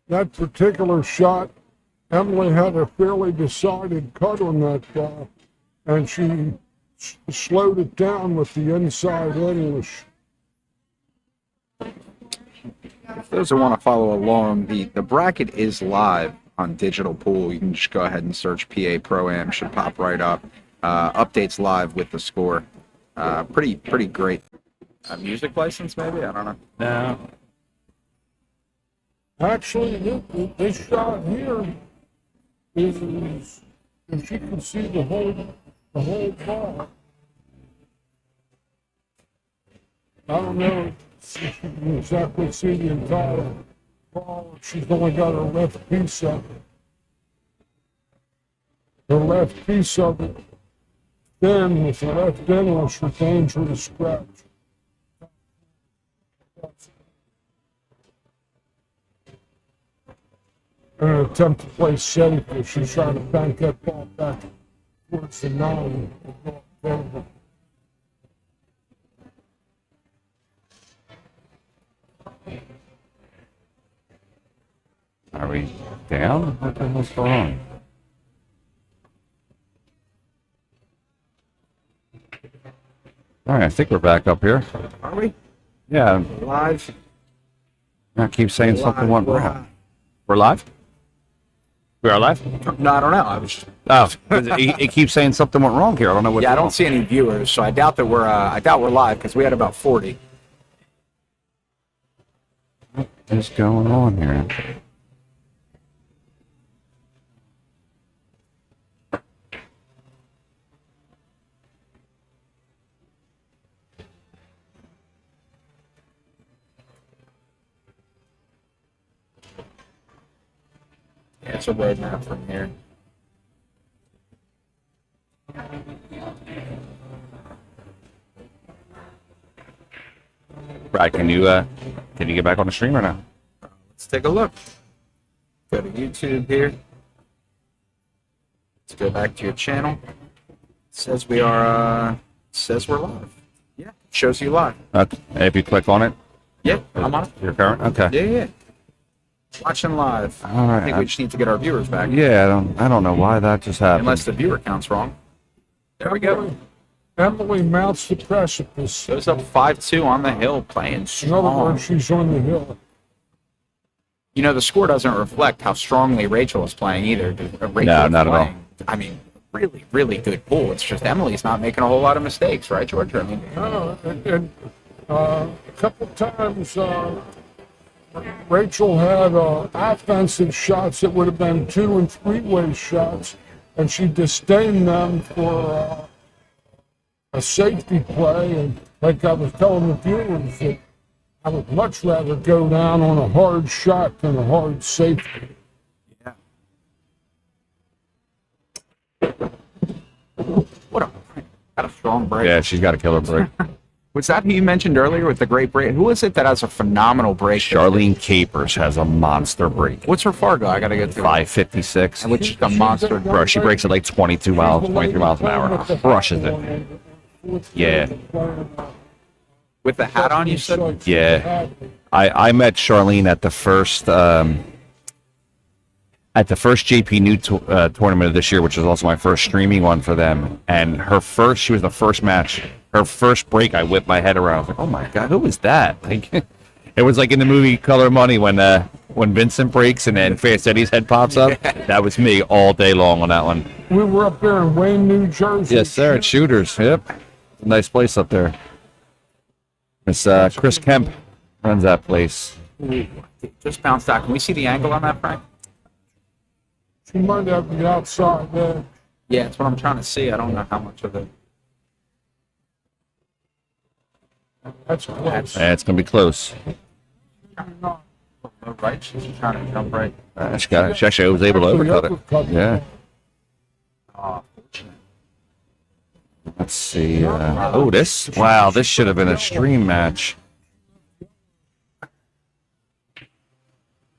That particular shot, Emily had a fairly decided cut on that ball, and she slowed it down with the inside English. For those who want to follow along, the bracket is live on Digital Pool. You can just go ahead and search PA Pro-Am, should pop right up. Updates live with the score. Pretty great. A music license, maybe? I don't know. No. Actually, this shot here is, if you can see the whole ball. I don't know if you can exactly see the entire ball. She's only got her left piece of it. Her left piece of it, then with the left English for danger to scratch. In an attempt to play safe, if she's trying to bank that ball back towards the 9. Are we down? What the hell's going on? All right, I think we're back up here. Are we? Yeah, Live? I keep saying something went We're wrong. We're live? We are live? No, I don't know. I was just, Oh, it keeps saying something went wrong here. I don't know what. yeah, I don't see any viewers, so I doubt that we're live because we had about 40. What is going on here? Yeah, it's a roadmap from here. Brad, can you get back on the stream or no? Let's take a look. Go to YouTube here. Let's go back to your channel. It says we are. Says we're live. Yeah, shows you live. If you click on it, Yeah, I'm on it. you're current. Okay. Yeah. Watching live. All right. I think we just need to get our viewers back. Yeah, I don't know why that just happened. Unless the viewer count's wrong. There we go. Emily mounts the precipice. Goes up 5-2 on the hill, playing In other strong. words, she's on the hill. The score doesn't reflect how strongly Rachel is playing either. Rachel No, is not at all. playing, I mean, really, really good pool. It's just Emily's not making a whole lot of mistakes, right, George? I mean, A couple times, Rachel had offensive shots that would have been 2- and 3-way shots, and she disdained them for a safety play. And like I was telling the viewers, that I would much rather go down on a hard shot than a hard safety. strong break. Yeah, she's got a killer break. Was that who you mentioned earlier with the great break? Who is it that has a phenomenal break? Charlene Capers has a monster break. What's her Fargo? I gotta get to it. 556. Which is a monster. Bro, she breaks at like 22 miles, 23 miles an hour. Crushes it. Yeah. With the hat on, you said? Yeah. I met Charlene at the first JP New tournament of this year, which was also my first streaming one for them. And she was the first match. Her first break, I whipped my head around. I was like, oh my God, who was that? Like, it was like in the movie Color Money when Vincent breaks and then Fansetti's head pops up. That was me all day long on that one. We were up there in Wayne, New Jersey. Yes, sir. At Shooters. Yep. It's a nice place up there. It's Chris Kemp runs that place. Ooh, just bounced out. Can we see the angle on that, Frank? She might have the outside there. Yeah, that's what I'm trying to see. I don't know how much of it. That's close. Yeah, it's gonna be close. Right? She's trying to jump right. She actually was able to overcut it. Yeah. Oh, fortunate. Let's see. This should have been a stream match.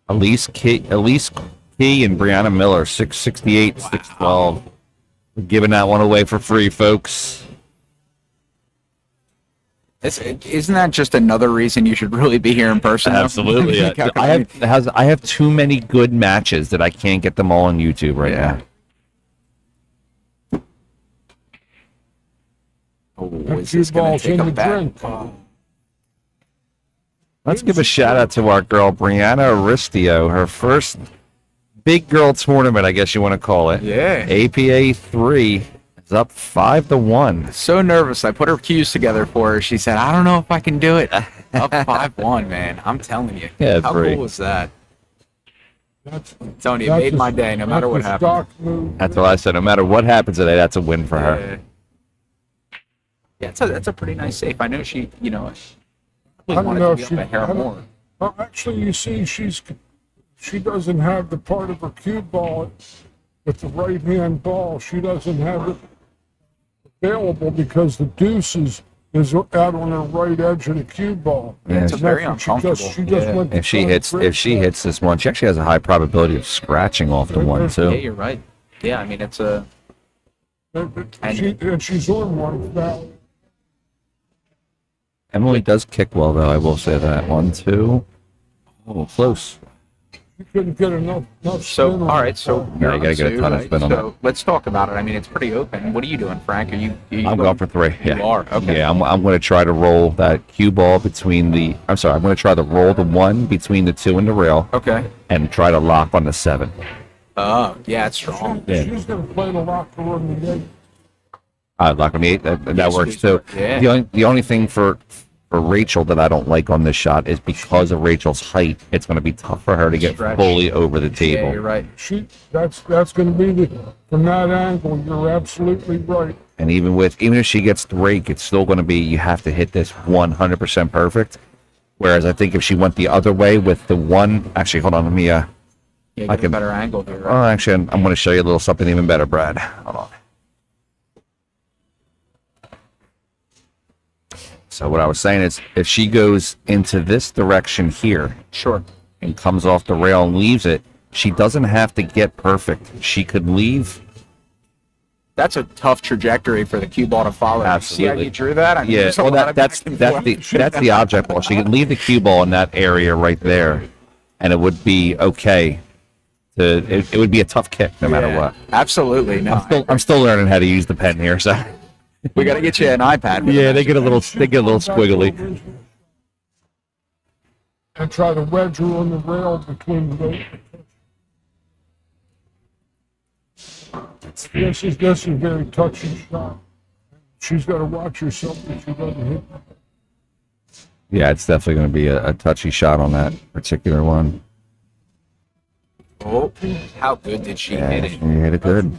Elise Key and Brianna Miller, 668, 612. We're giving that one away for free, folks. Isn't that just another reason you should really be here in person? Absolutely. I have too many good matches that I can't get them all on YouTube right now. Oh, is this going to take a bet? Let's give a shout out to our girl Brianna Aristio, her first big girl tournament, I guess you want to call it. Yeah. APA 3 is up 5-1. So nervous. I put her cues together for her. She said, I don't know if I can do it. Up 5-1, man. I'm telling you. Yeah, how cool was that? Tony, it made my day no matter what happens. That's what I said. No matter what happens today, that's a win for her. Yeah, that's a pretty nice safe. I know she, I don't know if more. Well, actually, you see, she doesn't have the part of her cue ball with the right hand ball. She doesn't have it available because the deuce is out on her right edge of the cue ball. Yeah, it's very uncomfortable. She just went If she hits this one, she actually has a high probability of scratching off the one too. Yeah, you're right. Yeah, I mean it's a. And she's on one now. Emily does kick well, though. I will say that. 1, 2. Oh, close. You couldn't get enough So, spin all right. So Yeah, you gotta get a ton of spin on So let's talk about it. I mean, it's pretty open. What are you doing, Frank? Are you I'm going for 3. Yeah. You are? Okay. Yeah, I'm going to try to roll that cue ball between the. I'm sorry. I'm going to try to roll the 1 between the 2 and the rail. Okay. And try to lock on the 7. Oh, yeah, it's strong. Yeah. She's going to play the locker on the 8. Lock on the 8. That works too. Yeah. The only thing for Rachel that I don't like on this shot is because of Rachel's height, it's going to be tough for her to get fully over the table. Yeah, you're right. That's going to be from that angle. You're absolutely right. And even if she gets the rake, it's still going to be, you have to hit this 100% perfect. Whereas I think if she went the other way with the 1, actually, hold on, let me Yeah, get a better angle here. Right? Oh, actually, I'm going to show you a little something even better, Brad. Hold on. So what I was saying is, if she goes into this direction here, Sure. and comes off the rail and leaves it, she doesn't have to get perfect. She could leave. That's a tough trajectory for the cue ball to follow. Absolutely. See how you drew that? I mean, Yeah, there's a well, lot of that's back and that's forth. the object ball. She can leave the cue ball in that area right there, and it would be okay. It would be a tough kick no matter what. Absolutely. No, I'm still learning how to use the pen here, so. we got to get you an iPad. Yeah, they get a little squiggly. And try to wedge her on the rail between the 8. This is a very touchy shot. She's got to watch herself that she doesn't hit. Yeah, it's definitely going to be a touchy shot on that particular one. Oh, how good did she hit it? She hit it good.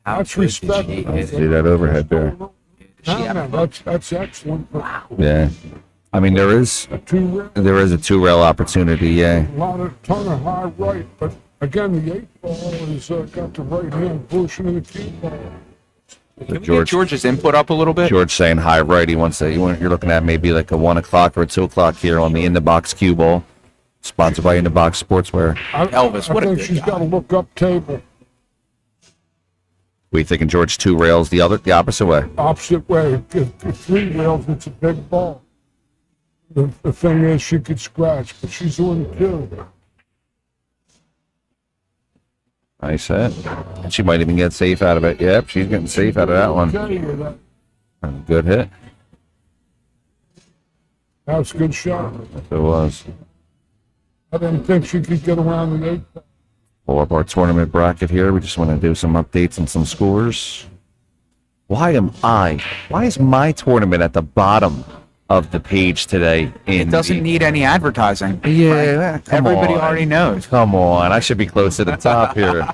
How That's good did respect. she Let's hit see it? that overhead there. That's excellent. Wow. Yeah, I mean there is a 2-rail opportunity. Yeah. Ton of high right, but again the 8 ball has got the right hand portion of the cue ball. Can we get George's input up a little bit? George saying hi, right? He wants to. You're looking at maybe like a 1 o'clock or a 2 o'clock here on the InTheBox Cue Ball, sponsored by InTheBox Sportswear. Elvis, what a I think good she's guy. got to look up table. We thinking George 2 rails the opposite way. Opposite way. If 3 rails, it's a big ball. The thing is, she could scratch, but she's doing 2. Nice hit. And she might even get safe out of it. Yep, she's getting safe out of that one. Okay with that. Good hit. That was a good shot. It was. I didn't think she could get around the 8. Pull up our tournament bracket here. We just want to do some updates and some scores. Why is my tournament at the bottom of the page today? It doesn't need any advertising. Yeah, come Everybody on. already knows. Come on, I should be close to the top here.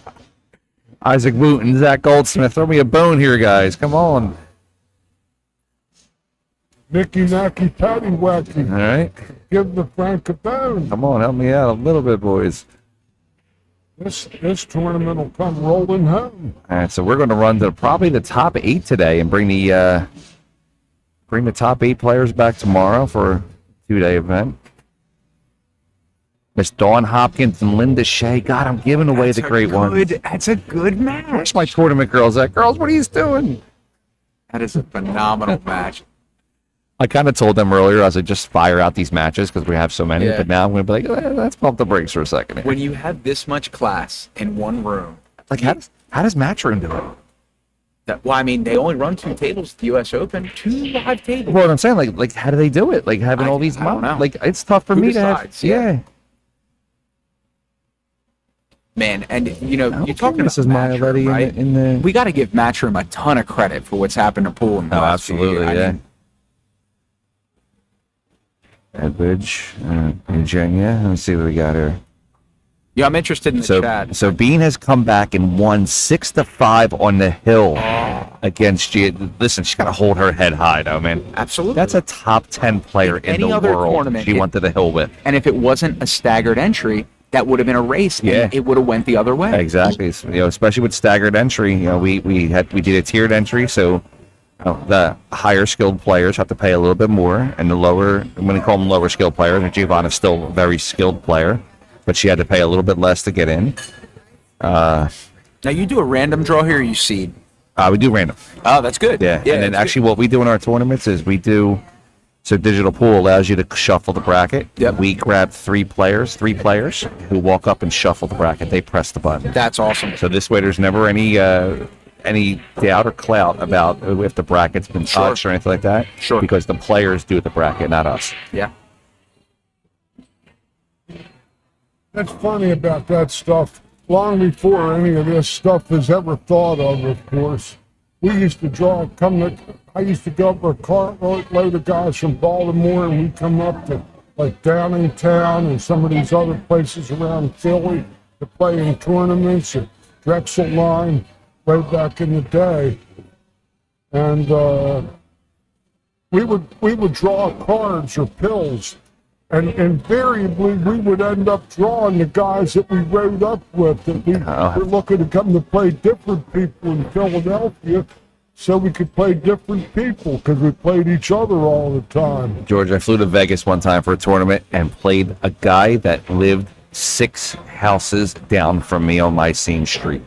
Isaac Wooten, Zach Goldsmith, throw me a bone here, guys. Come on. Nicky Nacky Patty Wacky. All right. Give the Frank a bone. Come on, help me out a little bit, boys. This tournament will come rolling home. All right, so we're going to run to probably the top 8 today and bring the top 8 players back tomorrow for a 2-day event. Miss Dawn Hopkins and Linda Shea. God, I'm giving away the great ones. That's a good match. Where's my tournament girls at? Girls, what are you doing? That is a phenomenal match. I kind of told them earlier, I was like, just fire out these matches because we have so many. Yeah. But now I'm going to be like, let's pump the brakes for a second here. When you have this much class in one room, Like, how does Matchroom do it? well, I mean, they only run 2 tables at the U.S. Open, 2 live tables. Well, what I'm saying, like, how do they do it? Like, having all these, I don't know. like, it's tough for Who me to have. decides? Yeah. Man, and you know, you're talking about Mrs. Maya Matchroom, Letty right? in the. We got to give Matchroom a ton of credit for what's happened to Pool in the Oh, last few absolutely, years. I yeah. mean, Edbridge, Eugenia. Let me see what we got here. yeah, I'm interested in the chat. So Bean has come back and won 6-5 on the hill against G. Listen, she's got to hold her head high, though, man. Absolutely. That's a top 10 player in Any the other world. tournament, She went to the hill with. And if it wasn't a staggered entry, that would have been a race. And Yeah. it would have went the other way. Exactly. So, especially with staggered entry. We did a tiered entry, so the higher skilled players have to pay a little bit more, and the lower, when we call them lower skilled players, and Giovanna's still a very skilled player, but she had to pay a little bit less to get in. Now you do a random draw here, or you seed. We do random. Oh, that's good. Yeah. And then that's actually what we do in our tournaments is so Digital Pool allows you to shuffle the bracket. Yep. We grab three players who walk up and shuffle the bracket. They press the button. good. That's awesome. So this way there's never any doubt or clout about if the bracket's been Sure. touched or anything like that. Sure. Because the players do the bracket, not us. Yeah. That's funny about that stuff. Long before any of this stuff is ever thought of course, we used to I used to go up with a carload of guys from Baltimore, and we'd come up to like Downingtown and some of these other places around Philly to play in tournaments at Drexel Line way back in the day. And we would draw cards or pills. And invariably, we would end up drawing the guys that we rode up with, that we were looking to come to play different people in Philadelphia, so we could play different people, because we played each other all the time. George, I flew to Vegas one time for a tournament and played a guy that lived 6 houses down from me on my same street.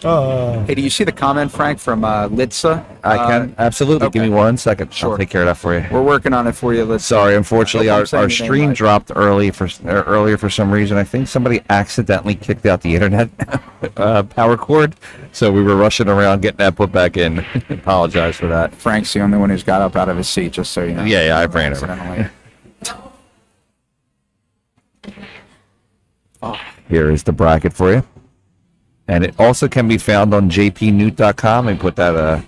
Hey, do you see the comment, Frank, from Litsa? I can absolutely. okay. Give me 1 second. Sure. I'll take care of that for you. We're working on it for you, Litsa. Sorry, unfortunately, Hope I'm our saying your name stream right. dropped earlier for some reason. I think somebody accidentally kicked out the internet power cord, so we were rushing around getting that put back in. Apologize for that. Frank's the only one who's got up out of his seat, just so you know. Yeah, I ran over. Accidentally. Here is the bracket for you, and it also can be found on jpnewt.com. And put that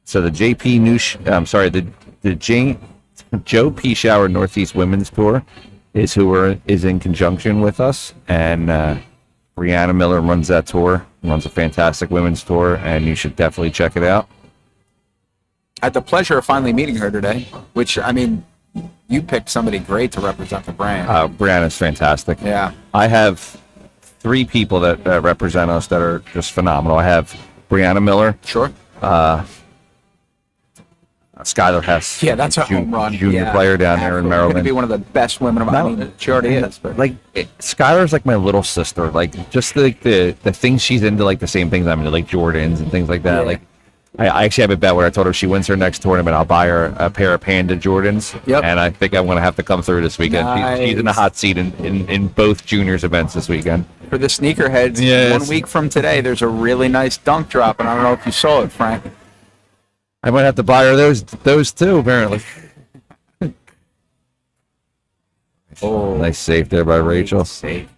so the JP News. I'm sorry, the Joe Pechauer Northeast Women's Tour is is in conjunction with us, and Brianna Miller runs that tour. Runs a fantastic women's tour, and you should definitely check it out. I had the pleasure of finally meeting her today, which, I mean, you picked somebody great to represent the brand. Brianna's fantastic. Yeah. I have three people that represent us that are just phenomenal. I have Brianna Miller, Sure. Skylar Hess. Yeah, that's a home run. Junior player down there in Maryland. Going to be one of the best women of I mean, she already is. But Like Skylar's like my little sister. Like just the things she's into, like the same things I'm into, like Jordans and things like that. Yeah. Like I actually have a bet where I told her if she wins her next tournament, I'll buy her a pair of Panda Jordans. Yep. And I think I'm going to have to come through this weekend. She's in the hot seat in both juniors events this weekend. for the sneakerheads, Yes. 1 week from today, there's a really nice dunk drop, and I don't know if you saw it, Frank. I might have to buy her those too, apparently. Oh, Nice save there by Rachel. Safe.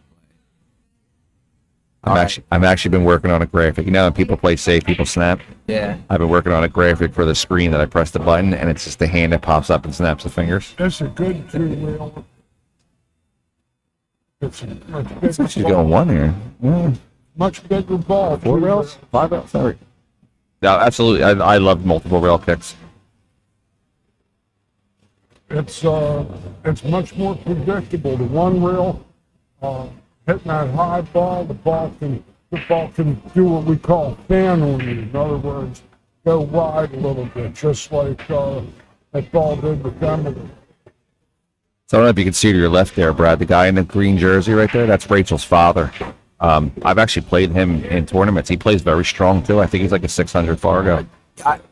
I'm actually been working on a graphic. You know, when people play safe, people snap. Yeah. I've been working on a graphic for the screen that I press the button, and it's just the hand that pops up and snaps the fingers. That's a good two-wheel. It's a much bigger She's ball. going one here. Yeah. Much bigger ball. 4 two-wheel. rails? 5 rails? Sorry. No, absolutely. I love multiple rail kicks. It's much more predictable. The one rail, hitting that high ball, the ball can do what we call fan on you. In other words, go wide a little bit, just like that ball did with Emily. So I don't know if you can see to your left there, Brad. The guy in the green jersey right there, that's Rachel's father. I've actually played him in tournaments. He plays very strong, too. I think he's like a 600 Fargo.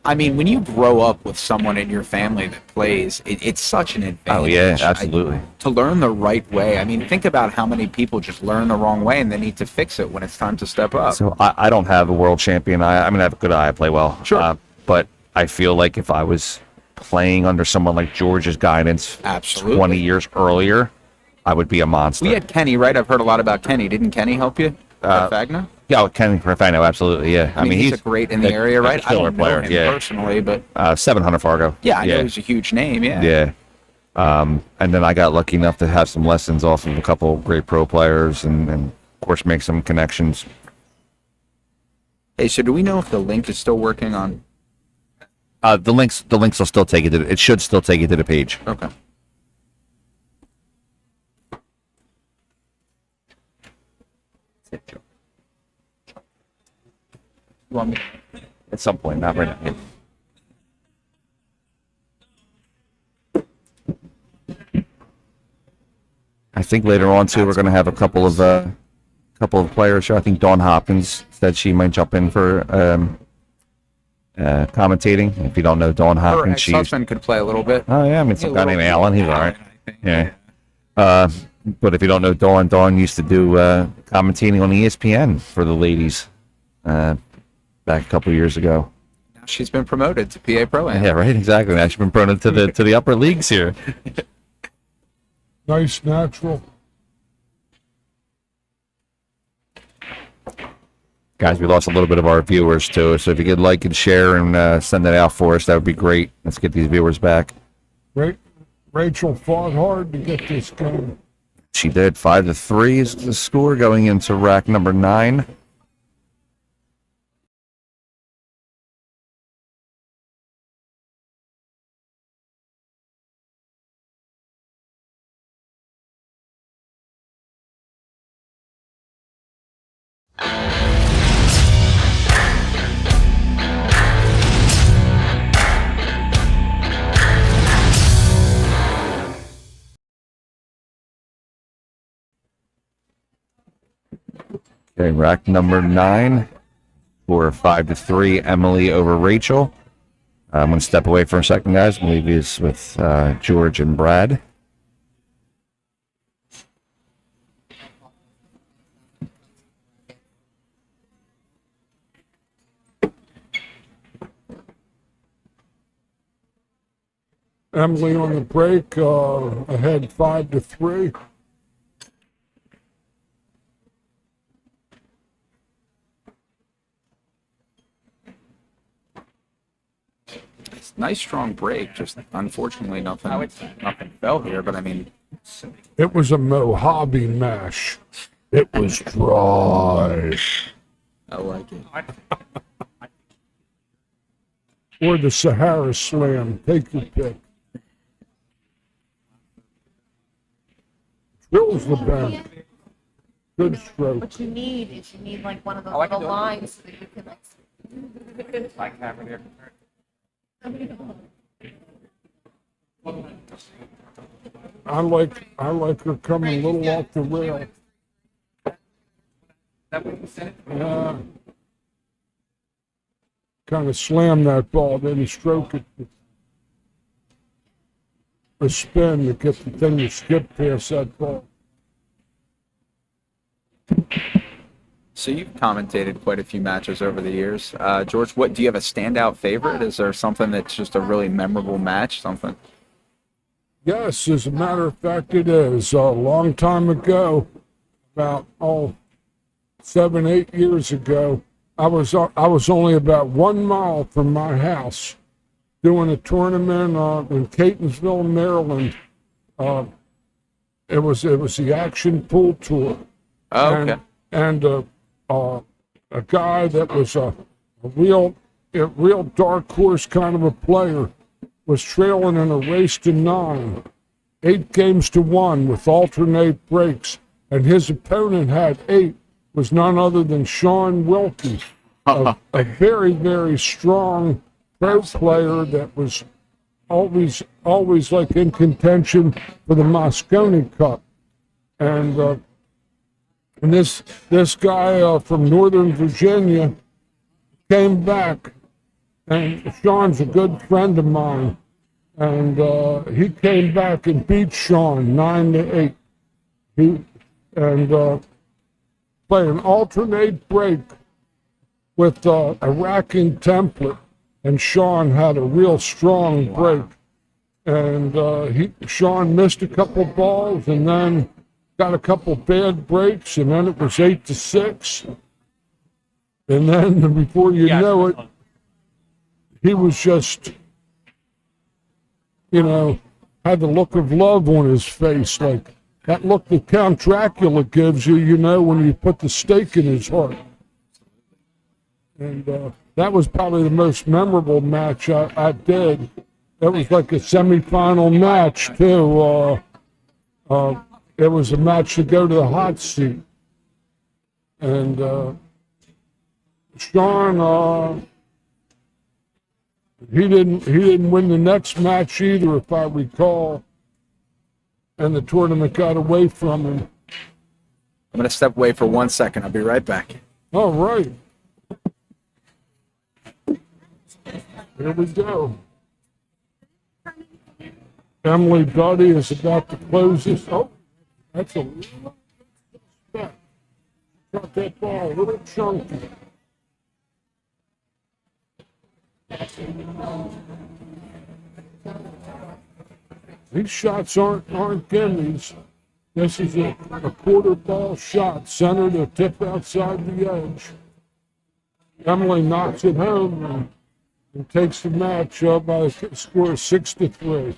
I mean, when you grow up with someone in your family that plays, it's such an advantage. Oh, yeah, absolutely. To learn the right way. I mean, think about how many people just learn the wrong way and they need to fix it when it's time to step up. So I don't have a world champion eye. I mean, I have a good eye. I play well. Sure. But I feel like if I was playing under someone like George's guidance Absolutely. 20 years earlier, I would be a monster. We had Kenny, right? I've heard a lot about Kenny. Didn't Kenny help you at Fagna? Yeah, Kenny Perfano, absolutely, yeah. I mean, he's a great in the area, right? I Killer don't know player, him yeah. personally, but 700 Fargo. yeah, I know he's a huge name, yeah. Yeah. And then I got lucky enough to have some lessons off of a couple of great pro players and of course, make some connections. Hey, so do we know if the link is still working on? The links will still take you to it should still take you to the page. Okay. You want me? At some point, not right now. I think later on too, we're going to have a couple of players. I think Dawn Hopkins said she might jump in for commentating. If you don't know Dawn Her Hopkins, she's ex-husband could play a little bit. oh yeah, I mean some guy named Alan. He's all right. I think. Yeah. But if you don't know Dawn used to do commentating on ESPN for the ladies back a couple of years ago. Now she's been promoted to PA Pro Am. Yeah, right. Exactly. Now she's been promoted to the upper leagues here. Nice, natural. Guys, we lost a little bit of our viewers too, so if you could like and share and send that out for us, that would be great. Let's get these viewers back. Rachel fought hard to get this game. She did. 5-3 is the score going into rack number 9. Okay, rack number 9 for 5-3, Emily over Rachel. I'm going to step away for a second, guys. We'll leave these with George and Brad. Emily on the break, ahead 5-3. Nice strong break. Just unfortunately nothing fell here. But I mean, It was a Mojave mash. It was dry. I like it. Or the Sahara Slam. Take your pick. Drills the bank. Good stroke. What you need is like one of those Oh, I can little do it. lines so that you can like. Like camera there. I like her coming a little off the rail. Yeah. Kind of slam that ball, then stroke it. A spin to get the thing to skip past that ball. So you've commentated quite a few matches over the years. George, what do you have a standout favorite? Is there something that's just a really memorable match? Something? Yes, as a matter of fact, it is. A long time ago, about 7, 8 years ago, I was only about 1 mile from my house doing a tournament in Catonsville, Maryland. It was the Action Pool Tour. Oh, okay. And a guy that was a real dark horse kind of a player was trailing in a race to 9, 8 games to 1 with alternate breaks, and his opponent had 8. Was none other than Sean Wilkie, a very, very strong pro player that was always like in contention for the Moscone Cup. And this guy from Northern Virginia came back, and Sean's a good friend of mine, and he came back and beat Sean 9-8. Played an alternate break with a racking template, and Sean had a real strong break. And Sean missed a couple balls, and then got a couple bad breaks, and then it was 8-6. And then before you know it, he was just, had the look of love on his face, like that look that Count Dracula gives you, when you put the stake in his heart. And that was probably the most memorable match I did. That was like a semifinal match, too. It was a match to go to the hot seat. And Sean, he didn't win the next match either, if I recall. And the tournament got away from him. I'm going to step away for 1 second. I'll be right back. All right. Here we go. Emily Duddy is about to close this. Oh, that's a little step. Got that ball a little chunky. These shots aren't gimmies. This is a quarter ball shot, center to tip outside the edge. Emily knocks it home and takes the match by a score of 6-3.